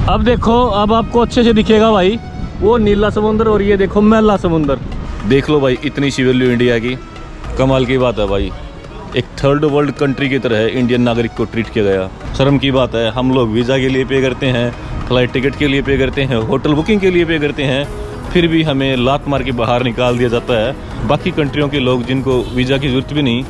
अब देखो, अब आपको अच्छे से दिखेगा भाई वो नीला समुंदर और ये देखो मैला समुंदर। देख लो भाई, इतनी सी वैल्यू इंडिया की, कमाल की बात है भाई। एक थर्ड वर्ल्ड कंट्री की तरह इंडियन नागरिक को ट्रीट किया गया। शर्म की बात है, हम लोग वीज़ा के लिए पे करते हैं, फ्लाइट टिकट के लिए पे करते हैं, होटल बुकिंग के लिए पे करते हैं, फिर भी हमें लात मार के बाहर निकाल दिया जाता है। बाकी कंट्रियों के लोग जिनको वीज़ा की ज़रूरत भी नहीं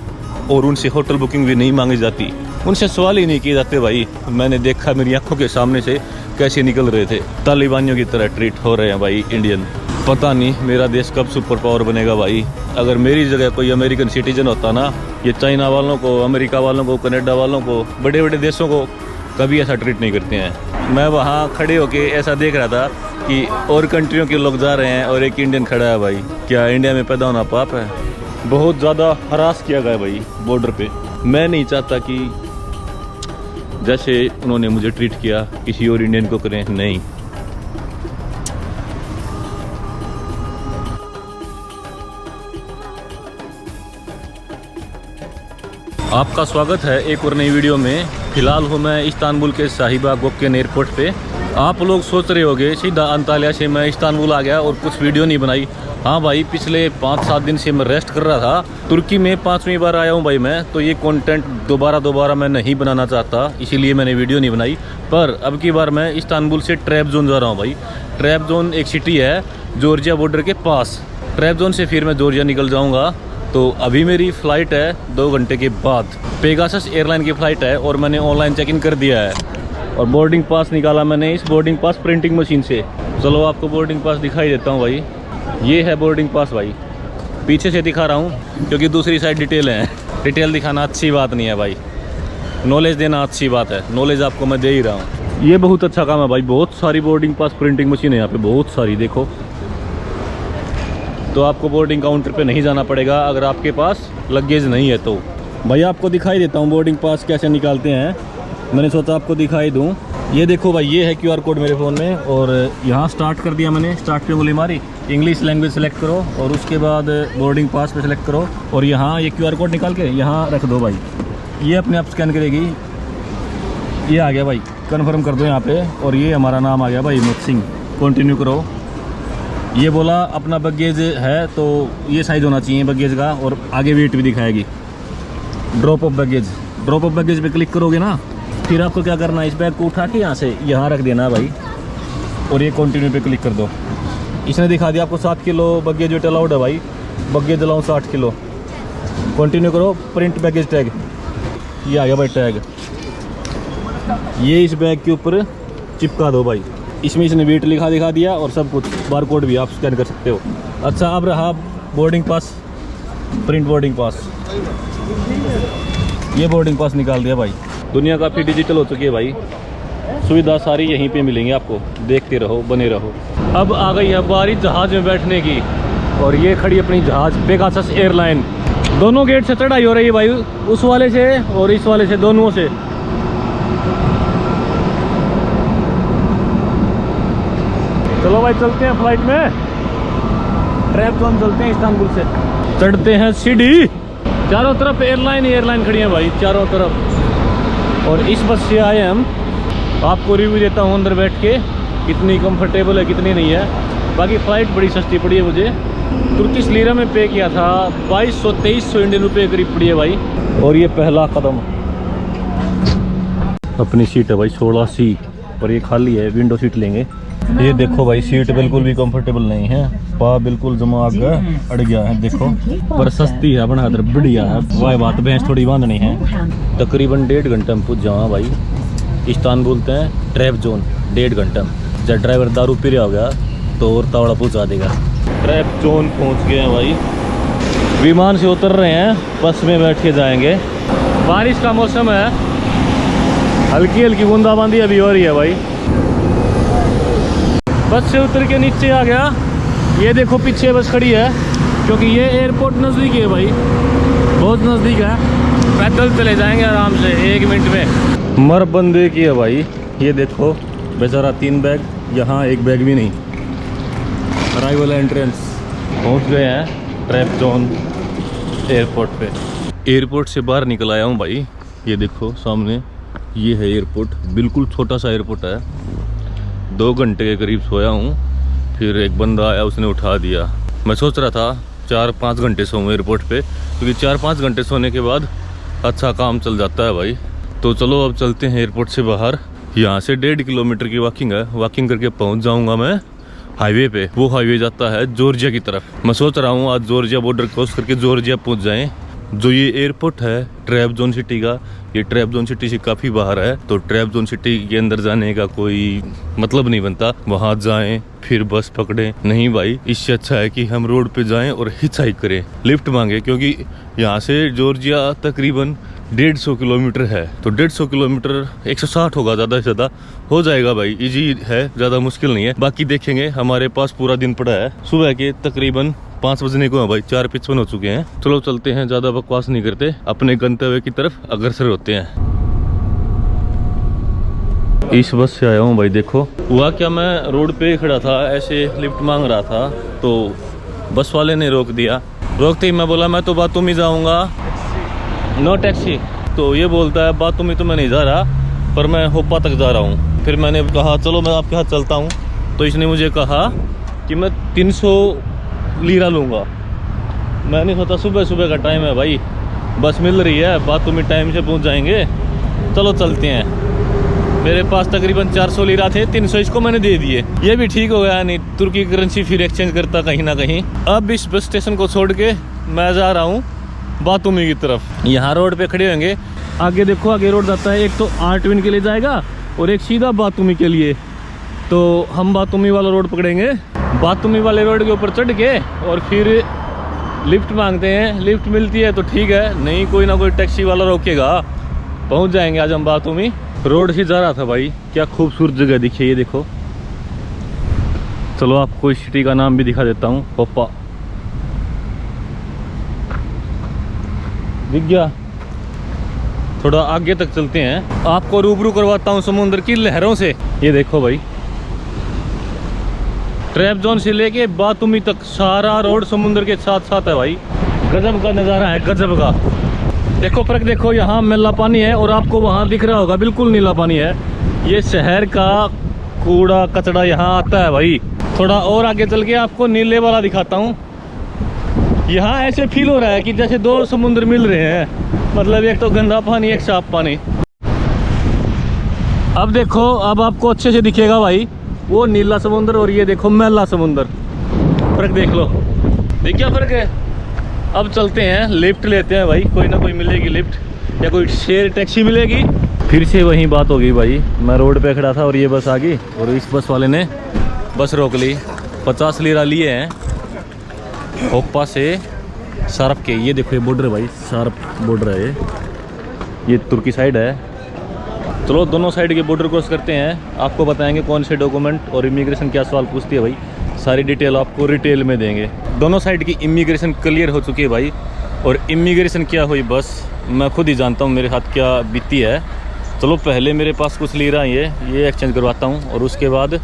और उनसे होटल बुकिंग भी नहीं मांगी जाती, उनसे सवाल ही नहीं किए जाते भाई। मैंने देखा मेरी आंखों के सामने से कैसे निकल रहे थे, तालिबानियों की तरह ट्रीट हो रहे हैं भाई इंडियन। पता नहीं मेरा देश कब सुपर पावर बनेगा भाई। अगर मेरी जगह कोई अमेरिकन सिटीजन होता ना, ये चाइना वालों को, अमेरिका वालों को, कनाडा वालों को, बड़े बड़े देशों को कभी ऐसा ट्रीट नहीं करते हैं। मैं वहाँ खड़े होके ऐसा देख रहा था कि और कंट्रियों के लोग जा रहे हैं और एक इंडियन खड़ा है भाई। क्या इंडिया में पैदा होना पाप है? बहुत ज़्यादा हरास किया गया भाई बॉर्डर पे। मैं नहीं चाहता कि जैसे उन्होंने मुझे ट्रीट किया किसी और इंडियन को करें, नहीं। आपका स्वागत है एक और नई वीडियो में। फ़िलहाल हूँ मैं इस्तांबुल के साहिबा गोकन एयरपोर्ट पे। आप लोग सोच रहे होंगे सीधा अंताल्या से मैं इस्तांबुल आ गया और कुछ वीडियो नहीं बनाई। हाँ भाई, पिछले 5-7 दिन से मैं रेस्ट कर रहा था। तुर्की में 5वीं बार आया हूँ भाई मैं, तो ये कंटेंट दोबारा मैं नहीं बनाना चाहता, इसीलिए मैंने वीडियो नहीं बनाई। पर अब की बार मैं इस्तांबुल से ट्रैबज़ोन जा रहा हूँ भाई। ट्रैबज़ोन एक सिटी है जॉर्जिया बॉर्डर के पास। ट्रैबज़ोन से फिर मैं जॉर्जिया निकल जाऊँगा। तो अभी मेरी फ़्लाइट है 2 घंटे के बाद। पेगासस एयरलाइन की फ़्लाइट है और मैंने ऑनलाइन चेक इन कर दिया है और बोर्डिंग पास निकाला मैंने इस बोर्डिंग पास प्रिंटिंग मशीन से। चलो आपको बोर्डिंग पास दिखाई देता हूँ भाई। ये है बोर्डिंग पास भाई, पीछे से दिखा रहा हूँ क्योंकि दूसरी साइड डिटेल है। डिटेल दिखाना अच्छी बात नहीं है भाई, नॉलेज देना अच्छी बात है। नॉलेज आपको मैं दे ही रहा हूँ। ये बहुत अच्छा काम है भाई, बहुत सारी बोर्डिंग पास प्रिंटिंग मशीन है यहाँ पे, बहुत सारी। देखो, तो आपको बोर्डिंग काउंटर पे नहीं जाना पड़ेगा अगर आपके पास लगेज नहीं है तो। भाई आपको दिखाई देता हूँ बोर्डिंग पास कैसे निकालते हैं। मैंने सोचा आपको दिखाई दूँ। ये देखो भाई, ये है QR कोड मेरे फ़ोन में और यहाँ स्टार्ट कर दिया मैंने। स्टार्ट पे उंगली मारी, इंग्लिश लैंग्वेज सेलेक्ट करो और उसके बाद बोर्डिंग पास पे सेलेक्ट करो और यहाँ ये QR कोड निकाल के यहाँ रख दो भाई। ये अपने आप स्कैन करेगी। ये आ गया भाई, कन्फर्म कर दो यहाँ पे और ये हमारा नाम आ गया भाई, हिम्मत सिंह। कंटिन्यू करो। ये बोला अपना बगेज है तो ये साइज़ होना चाहिए बगेज का और आगे वेट भी दिखाएगी। Drop of baggage, drop of baggage पे क्लिक करोगे ना, फिर आपको क्या करना है, इस बैग को उठा के यहाँ से यहाँ रख देना भाई और ये कंटिन्यू पे क्लिक कर दो। इसने दिखा दिया आपको 7 किलो बगेज वेट अलाउड है भाई। Baggage allowed 60 kilo. कंटिन्यू करो। प्रिंट बैगेज टैग, ये आ गया भाई टैग। ये इस बैग के ऊपर चिपका दो भाई। इसमें इसने वेट लिखा दिखा दिया और सब कुछ, बार कोड भी आप स्कैन कर सकते हो। अच्छा, अब रहा boarding pass, print boarding pass. ये बोर्डिंग पास निकाल दिया भाई। दुनिया काफ़ी डिजिटल हो चुकी है भाई, सुविधा सारी यहीं पे मिलेंगी आपको। देखते रहो, बने रहो। अब आ गई है बारी जहाज़ में बैठने की और ये खड़ी अपनी जहाज़ पेगासस एयरलाइन। दोनों गेट से चढ़ाई हो रही है भाई, उस वाले से और इस वाले से, दोनों से। चलो भाई चलते हैं फ्लाइट में। ट्रैबज़ोन चलते हैं इस्तांबुल से। चढ़ते हैं सीढ़ी। चारों तरफ एयरलाइन खड़ी है भाई, चारों तरफ। और इस बस से आए हम। आपको रिव्यू देता हूँ अंदर बैठ के, कितनी कंफर्टेबल है कितनी नहीं है। बाकी फ़्लाइट बड़ी सस्ती पड़ी है मुझे। तुर्किश लीरा में पे किया था, 2200-2300 इंडियन रुपये करीब पड़ी है भाई। और ये पहला कदम। अपनी सीट है भाई 16C और ये खाली है, विंडो सीट लेंगे। ये देखो भाई, सीट बिल्कुल भी कंफर्टेबल नहीं है, पा बिल्कुल जमा अड़ गया है। देखो, पर सस्ती है, बना कर बढ़िया है। वाह बात, भैंस थोड़ी बांधनी है। तकरीबन 1.5 घंटे में पूछ जाऊँ भाई। इस्तांबुल बोलते हैं ट्रैबज़ोन 1.5 घंटे में। जब ड्राइवर दारू पी रहा हो गया तो और तावड़ा पहुँचा देगा। ट्रैबज़ोन पहुँच गए हैं भाई। विमान से उतर रहे हैं, बस में बैठ के जाएंगे। बारिश का मौसम है, हल्की हल्की बूंदाबांदी अभी हो रही है भाई। बस से उतर के नीचे आ गया। ये देखो पीछे बस खड़ी है क्योंकि ये एयरपोर्ट नज़दीक है भाई, बहुत नज़दीक है। पैदल चले जाएंगे आराम से 1 मिनट में। मर बंदे की है भाई। ये देखो बेचारा 3 बैग, यहाँ 1 बैग भी नहीं। अराइवल एंट्रेंस पहुँच गए हैं ट्रैबज़ोन एयरपोर्ट पे। एयरपोर्ट से बाहर निकल आया हूँ भाई। ये देखो सामने, ये है एयरपोर्ट। बिल्कुल छोटा सा एयरपोर्ट है। 2 घंटे के करीब सोया हूँ। फिर एक बंदा आया, उसने उठा दिया। मैं सोच रहा था 4-5 घंटे सोऊं एयरपोर्ट पे, क्योंकि 4-5 घंटे सोने के बाद अच्छा काम चल जाता है भाई। तो चलो अब चलते हैं एयरपोर्ट से बाहर। यहाँ से 1.5 किलोमीटर की वॉकिंग है। वॉकिंग करके पहुँच जाऊँगा मैं हाईवे पे। वो हाईवे जाता है जॉर्जिया की तरफ। मैं सोच रहा हूँ आज जॉर्जिया बॉर्डर क्रॉस करके जॉर्जिया पहुँच जाएँ। जो ये एयरपोर्ट है ट्रैपजोन सिटी का, ये ट्रैपजोन सिटी से काफ़ी बाहर है। तो ट्रैपजोन सिटी के अंदर जाने का कोई मतलब नहीं बनता, वहाँ जाएं फिर बस पकड़ें। नहीं भाई, इससे अच्छा है कि हम रोड पे जाएं और हिचहाइक करें, लिफ्ट मांगे। क्योंकि यहाँ से जॉर्जिया तकरीबन 150 किलोमीटर है। तो 150 किलोमीटर 160 होगा, ज़्यादा से ज़्यादा हो जाएगा भाई। इजी है, ज़्यादा मुश्किल नहीं है। बाकी देखेंगे, हमारे पास पूरा दिन पड़ा है। सुबह के तकरीबन 5 बजने को है भाई, 4:55 हो चुके हैं। चलो चलते हैं, ज़्यादा बकवास नहीं करते, अपने गंतव्य की तरफ अग्रसर होते हैं। इस बस से आया हूँ भाई। देखो हुआ क्या, मैं रोड पे खड़ा था, ऐसे लिफ्ट मांग रहा था, तो बस वाले ने रोक दिया। रोकते ही मैं बोला मैं तो बातूमी जाऊँगा, नो टैक्सी। तो ये बोलता है बातूमी तो मैं नहीं जा रहा, पर मैं होप्पा तक जा रहा हूँ। फिर मैंने कहा चलो मैं आपके साथ चलता हूँ। तो इसने मुझे कहा कि मैं 300 लीरा लूँगा। मैंने सोचा सुबह सुबह का टाइम है भाई, बस मिल रही है, बातूमी टाइम से पहुँच जाएंगे, चलो चलते हैं। मेरे पास तकरीबन 400 लीरा थे, 300 इसको मैंने दे दिए। ये भी ठीक हो गया, नहीं तुर्की करेंसी फिर एक्सचेंज करता कहीं ना कहीं। अब इस बस स्टेशन को छोड़ के मैं जा रहा हूँ बातूमी की तरफ। यहाँ रोड पे खड़े होंगे, आगे देखो, आगे रोड जाता है। एक तो आर्टविन के लिए जाएगा और एक सीधा बातूमी के लिए। तो हम बातूमी वाला रोड पकड़ेंगे। बातूमी वाले रोड के ऊपर चढ़ के और फिर लिफ्ट मांगते हैं। लिफ्ट मिलती है तो ठीक है, नहीं कोई ना कोई टैक्सी वाला रोकेगा, पहुंच जाएंगे आज हम बातूमी। रोड से जा रहा था भाई, क्या खूबसूरत जगह दिखी है ये देखो। चलो आपको इस सिटी का नाम भी दिखा देता हूँ, होप्पा। दिख गया? थोड़ा आगे तक चलते हैं, आपको रूबरू करवाता हूँ समुद्र की लहरों से। ये देखो भाई, ट्रैपजोन से लेके बातूमी तक सारा रोड समुद्र के साथ साथ है भाई। गजब का नज़ारा है, गजब का। देखो फर्क देखो, यहाँ मैला पानी है और आपको वहाँ दिख रहा होगा बिल्कुल नीला पानी है। ये शहर का कूड़ा कचड़ा यहाँ आता है भाई। थोड़ा और आगे चल के आपको नीले वाला दिखाता हूँ। यहाँ ऐसे फील हो रहा है कि जैसे 2 समुद्र मिल रहे हैं, मतलब एक तो गंदा पानी, एक साफ पानी। अब देखो, अब आपको अच्छे से दिखेगा भाई, वो नीला समुद्र और ये देखो मैला समुद्र। फर्क देख लो, देख क्या फर्क है। अब चलते हैं, लिफ्ट लेते हैं भाई, कोई ना कोई मिलेगी लिफ्ट या कोई शेयर टैक्सी मिलेगी। फिर से वही बात हो गई भाई, मैं रोड पे खड़ा था और ये बस आ गई और इस बस वाले ने बस रोक ली। 50 लीरा लिए हैं होप्पा से शार्प के। ये देखो ये बॉर्डर भाई, शार्प बॉर्डर है ये तुर्की साइड है। चलो दोनों साइड के बॉर्डर क्रॉस करते हैं, आपको बताएंगे कौन से डॉक्यूमेंट और इमिग्रेशन क्या सवाल पूछती है भाई। सारी डिटेल आपको डिटेल में देंगे। दोनों साइड की इमिग्रेशन क्लियर हो चुकी है भाई, और इमिग्रेशन क्या हुई बस मैं खुद ही जानता हूँ मेरे साथ क्या बीती है। चलो पहले मेरे पास कुछ लीरा ये एक्सचेंज करवाता हूँ और उसके बाद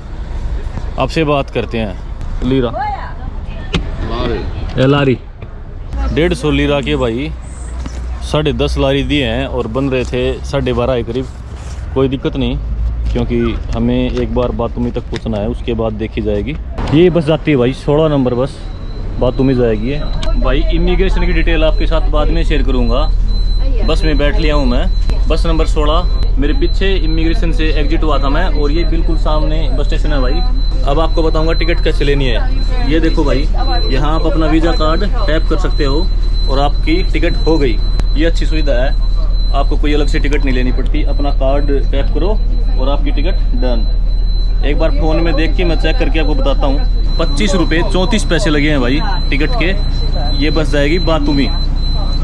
आपसे बात करते हैं। लीरा लारी 150 लीरा के भाई 10.5 लारी दिए हैं और बन रहे थे 12.5 के करीब। कोई दिक्कत नहीं, क्योंकि हमें एक बार बातूमी तक पहुंचना है, उसके बाद देखी जाएगी। ये बस जाती है भाई 16 नंबर बस, बातूमी जाएगी है भाई। इमिग्रेशन की डिटेल आपके साथ बाद में शेयर करूंगा। बस में बैठ लिया हूँ मैं, बस नंबर 16। मेरे पीछे इमिग्रेशन से एग्जिट हुआ था मैं, और ये बिल्कुल सामने बस स्टेशन है भाई। अब आपको बताऊंगा टिकट कैसे लेनी है। ये देखो भाई, यहाँ आप अपना वीज़ा कार्ड टैप कर सकते हो और आपकी टिकट हो गई। ये अच्छी सुविधा है, आपको कोई अलग से टिकट नहीं लेनी पड़ती। अपना कार्ड टैप करो और आपकी टिकट डन। एक बार फ़ोन में देख के मैं चेक करके आपको बताता हूँ। 25 रुपये 34 पैसे लगे हैं भाई टिकट के। ये बस जाएगी बातूमी।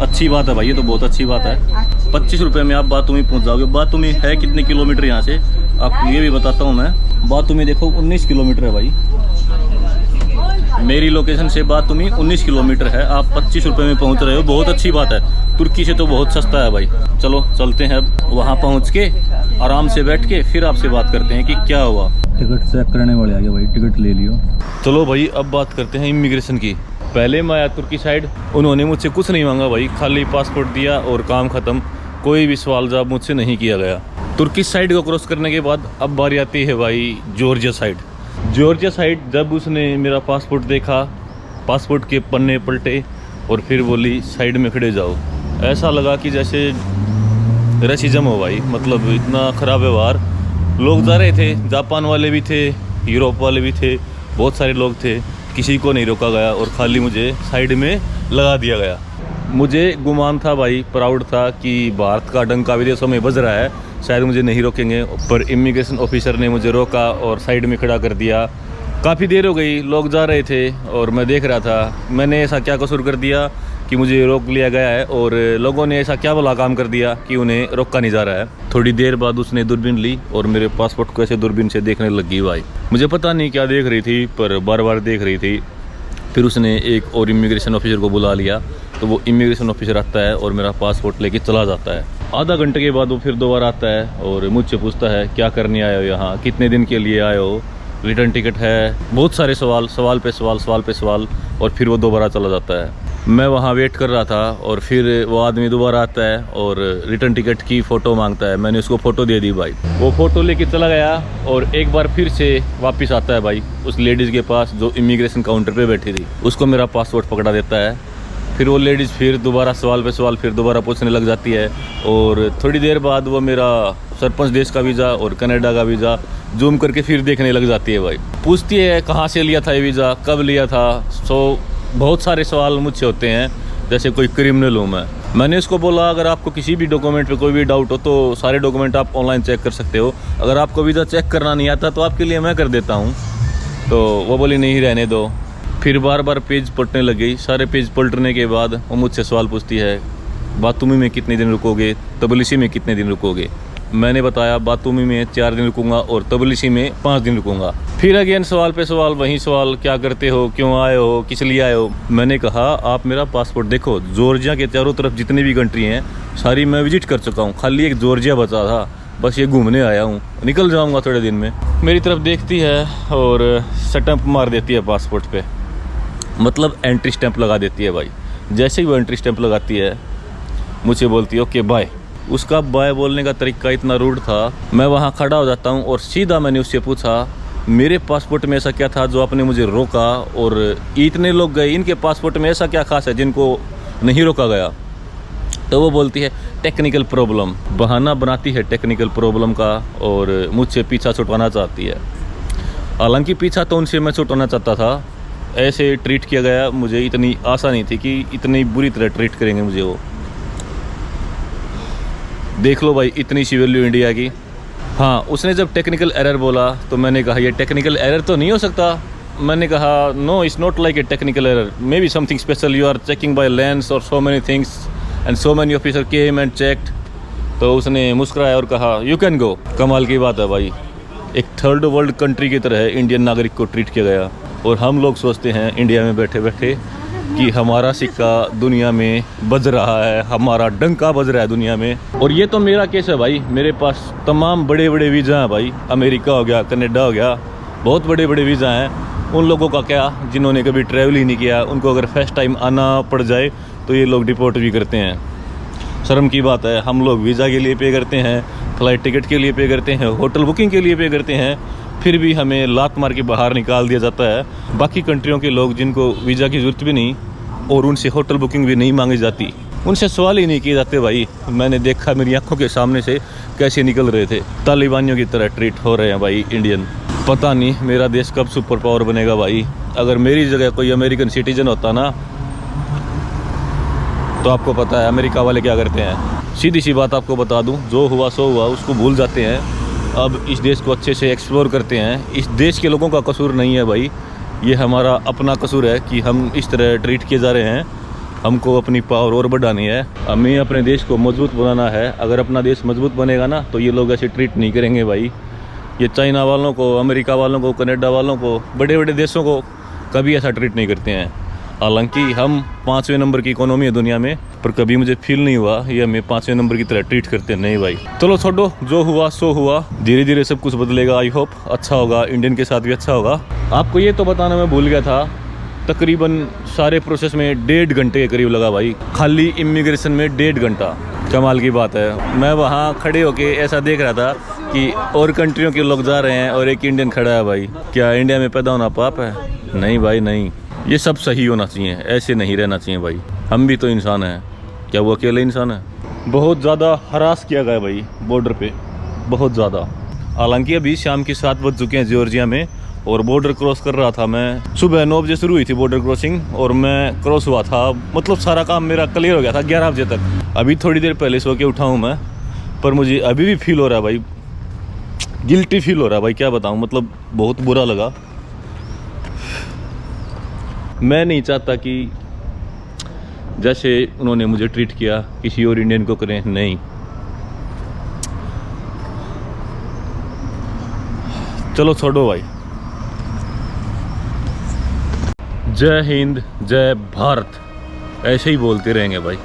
अच्छी बात है भाई, ये तो बहुत अच्छी बात है। 25 रुपये में आप बातूमी पहुँच जाओगे। बातूमी है कितने किलोमीटर यहाँ से आपको ये भी बताता हूँ मैं। बातूमी देखो 19 किलोमीटर है भाई, मेरी लोकेशन से बातूमी 19 किलोमीटर है। आप 25 रुपये में पहुँच रहे हो, बहुत अच्छी बात है। तुर्की से तो बहुत सस्ता है भाई। चलो चलते हैं, अब वहाँ पहुँच के आराम से बैठ के फिर आपसे बात करते हैं कि क्या हुआ। टिकट चेक करने वाले आ गए भाई, टिकट ले लियो। चलो भाई अब बात करते हैं इमिग्रेशन की। पहले मैं आया तुर्की साइड, उन्होंने मुझसे कुछ नहीं मांगा भाई, खाली पासपोर्ट दिया और काम ख़त्म। कोई भी सवाल जवाब मुझसे नहीं किया गया। तुर्की साइड को क्रॉस करने के बाद अब बारी आती है भाई जॉर्जिया साइड। जॉर्जिया साइड जब उसने मेरा पासपोर्ट देखा, पासपोर्ट के पन्ने पलटे और फिर बोली साइड में खड़े जाओ। ऐसा लगा कि जैसे रेसिज्म हो भाई, मतलब इतना ख़राब व्यवहार। लोग जा रहे थे, जापान वाले भी थे, यूरोप वाले भी थे, बहुत सारे लोग थे, किसी को नहीं रोका गया और खाली मुझे साइड में लगा दिया गया। मुझे गुमान था भाई, प्राउड था कि भारत का डंका विदेशों में बज रहा है, शायद मुझे नहीं रोकेंगे, पर इमिग्रेशन ऑफिसर ने मुझे रोका और साइड में खड़ा कर दिया। काफ़ी देर हो गई, लोग जा रहे थे और मैं देख रहा था। मैंने ऐसा क्या कसूर कर दिया कि मुझे रोक लिया गया है और लोगों ने ऐसा क्या भला काम कर दिया कि उन्हें रोका नहीं जा रहा है। थोड़ी देर बाद उसने दूरबीन ली और मेरे पासपोर्ट को ऐसे दूरबीन से देखने लगी भाई। मुझे पता नहीं क्या देख रही थी, पर बार बार देख रही थी। फिर उसने एक और इमिग्रेशन ऑफिसर को बुला लिया, तो वो इमिग्रेशन ऑफिसर आता है और मेरा पासपोर्ट लेके चला जाता है। आधा घंटे के बाद वो फिर दोबारा आता है और मुझसे पूछता है क्या करने आए हो यहाँ, कितने दिन के लिए आए हो, रिटर्न टिकट है, बहुत सारे सवाल पे सवाल, और फिर वो दोबारा चला जाता है। मैं वहाँ वेट कर रहा था और फिर वो आदमी दोबारा आता है और रिटर्न टिकट की फ़ोटो मांगता है। मैंने उसको फ़ोटो दे दी भाई। वो फ़ोटो लेके चला गया और एक बार फिर से वापस आता है भाई उस लेडीज़ के पास जो इमिग्रेशन काउंटर पे बैठी थी। उसको मेरा पासपोर्ट पकड़ा देता है। फिर वो लेडीज़ फिर दोबारा सवाल पे सवाल फिर दोबारा पूछने लग जाती है और थोड़ी देर बाद वो मेरा सरपंच देश का वीज़ा और कनाडा का वीज़ा जूम करके फिर देखने लग जाती है भाई। पूछती है कहाँ से लिया था ये वीज़ा, कब लिया था। बहुत सारे सवाल मुझसे होते हैं जैसे कोई क्रिमिनल हूँ मैं। मैंने उसको बोला अगर आपको किसी भी डॉक्यूमेंट पे कोई भी डाउट हो तो सारे डॉक्यूमेंट आप ऑनलाइन चेक कर सकते हो, अगर आपको वीज़ा चेक करना नहीं आता तो आपके लिए मैं कर देता हूँ। तो वो बोली नहीं रहने दो। फिर बार बार पेज पलटने लग गई। सारे पेज पलटने के बाद वो मुझसे सवाल पूछती है बातूमी में कितने दिन रुकोगे, तबलिसी में कितने दिन रुकोगे। मैंने बताया बातूमी में 4 दिन रुकूंगा और तबलिसी में 5 दिन रुकूंगा। फिर अगेन सवाल पे सवाल, वही सवाल, क्या करते हो, क्यों आए हो, किस लिए आए हो। मैंने कहा आप मेरा पासपोर्ट देखो, जॉर्जिया के चारों तरफ जितनी भी कंट्री हैं सारी मैं विजिट कर चुका हूँ, खाली एक जॉर्जिया बचा था, बस ये घूमने आया हूँ, निकल जाऊँगा थोड़े दिन में। मेरी तरफ देखती है और स्टैंप मार देती है पासपोर्ट पे, मतलब एंट्री स्टैंप लगा देती है भाई। जैसे ही वो एंट्री स्टैंप लगाती है मुझे बोलती है ओके बाय। उसका बाय बोलने का तरीका इतना रूड था, मैं वहाँ खड़ा हो जाता हूँ और सीधा मैंने उससे पूछा मेरे पासपोर्ट में ऐसा क्या था जो आपने मुझे रोका, और इतने लोग गए इनके पासपोर्ट में ऐसा क्या खास है जिनको नहीं रोका गया। तो वो बोलती है टेक्निकल प्रॉब्लम, बहाना बनाती है टेक्निकल प्रॉब्लम का और मुझसे पीछा छुटवाना चाहती है। हालांकि पीछा तो उनसे मैं छुटवाना चाहता था, ऐसे ट्रीट किया गया मुझे इतनी आशा नहीं थी कि इतनी बुरी तरह ट्रीट करेंगे मुझे वो। देख लो भाई इतनी सी वैल्यू इंडिया की। हाँ, उसने जब टेक्निकल एरर बोला तो मैंने कहा ये टेक्निकल एरर तो नहीं हो सकता। मैंने कहा no it's not like a technical error, maybe something special, you are checking by lens और so many things and so many officer came and checked. तो उसने मुस्कुराया और कहा यू कैन गो। कमाल की बात है भाई, एक थर्ड वर्ल्ड कंट्री की तरह इंडियन नागरिक को ट्रीट किया गया और हम लोग सोचते हैं इंडिया में बैठे बैठे कि हमारा सिक्का दुनिया में बज रहा है, हमारा डंका बज रहा है दुनिया में। और ये तो मेरा केस है भाई, मेरे पास तमाम बड़े बड़े वीज़ा हैं भाई, अमेरिका हो गया, कनाडा हो गया, बहुत बड़े बड़े वीज़ा हैं। उन लोगों का क्या जिन्होंने कभी ट्रैवल ही नहीं किया, उनको अगर फर्स्ट टाइम आना पड़ जाए तो ये लोग डिपोर्ट भी करते हैं। शर्म की बात है, हम लोग वीज़ा के लिए पे करते हैं, फ्लाइट टिकट के लिए पे करते हैं, होटल बुकिंग के लिए पे करते हैं, फिर भी हमें लात मार के बाहर निकाल दिया जाता है। बाकी कंट्रियों के लोग जिनको वीज़ा की ज़रूरत भी नहीं और उनसे होटल बुकिंग भी नहीं मांगी जाती, उनसे सवाल ही नहीं किए जाते भाई। मैंने देखा मेरी आंखों के सामने से कैसे निकल रहे थे, तालिबानियों की तरह ट्रीट हो रहे हैं भाई इंडियन। पता नहीं मेरा देश कब सुपर पावर बनेगा भाई। अगर मेरी जगह कोई अमेरिकन सिटीजन होता ना तो आपको पता है अमेरिका वाले क्या करते हैं। सीधी सी बात आपको बता दूं, जो हुआ सो हुआ, उसको भूल जाते हैं। अब इस देश को अच्छे से एक्सप्लोर करते हैं। इस देश के लोगों का कसूर नहीं है भाई, ये हमारा अपना कसूर है कि हम इस तरह ट्रीट किए जा रहे हैं। हमको अपनी पावर और बढ़ानी है, हमें अपने देश को मजबूत बनाना है। अगर अपना देश मजबूत बनेगा ना तो ये लोग ऐसे ट्रीट नहीं करेंगे भाई। ये चाइना वालों को, अमेरिका वालों को, कनाडा वालों को, बड़े बड़े देशों को कभी ऐसा ट्रीट नहीं करते हैं। हालांकि हम 5वें नंबर की इकोनॉमी है दुनिया में, पर कभी मुझे फील नहीं हुआ ये हमें 5वें नंबर की तरह ट्रीट करते नहीं भाई। चलो छोड़ो, जो हुआ सो हुआ, धीरे धीरे सब कुछ बदलेगा। आई होप अच्छा होगा, इंडियन के साथ भी अच्छा होगा। आपको ये तो बताना मैं भूल गया था, तकरीबन सारे प्रोसेस में 1.5 घंटे के करीब लगा भाई, खाली इमिग्रेशन में 1.5 घंटा। कमाल की बात है। मैं वहाँ खड़े होके ऐसा देख रहा था कि और कंट्रियों के लोग जा रहे हैं और एक इंडियन खड़ा है। भाई क्या इंडिया में पैदा होना पाप है? नहीं भाई नहीं, ये सब सही होना चाहिए, ऐसे नहीं रहना चाहिए भाई। हम भी तो इंसान हैं, क्या वो अकेले इंसान है? बहुत ज़्यादा हरास किया गया भाई बॉर्डर पे, बहुत ज़्यादा। हालांकि अभी शाम के 7 बज चुके हैं जॉर्जिया में और बॉर्डर क्रॉस कर रहा था मैं। सुबह 9 बजे शुरू हुई थी बॉर्डर क्रॉसिंग और मैं क्रॉस हुआ था, मतलब सारा काम मेरा क्लियर हो गया था 11 बजे तक। अभी थोड़ी देर पहले सो के उठा हूँ मैं, पर मुझे अभी भी फील हो रहा है भाई, गिल्टी फील हो रहा है भाई, क्या बताऊँ, मतलब बहुत बुरा लगा। मैं नहीं चाहता कि जैसे उन्होंने मुझे ट्रीट किया किसी और इंडियन को करें, नहीं। चलो छोड़ो भाई। जय हिंद, जय भारत, ऐसे ही बोलते रहेंगे भाई।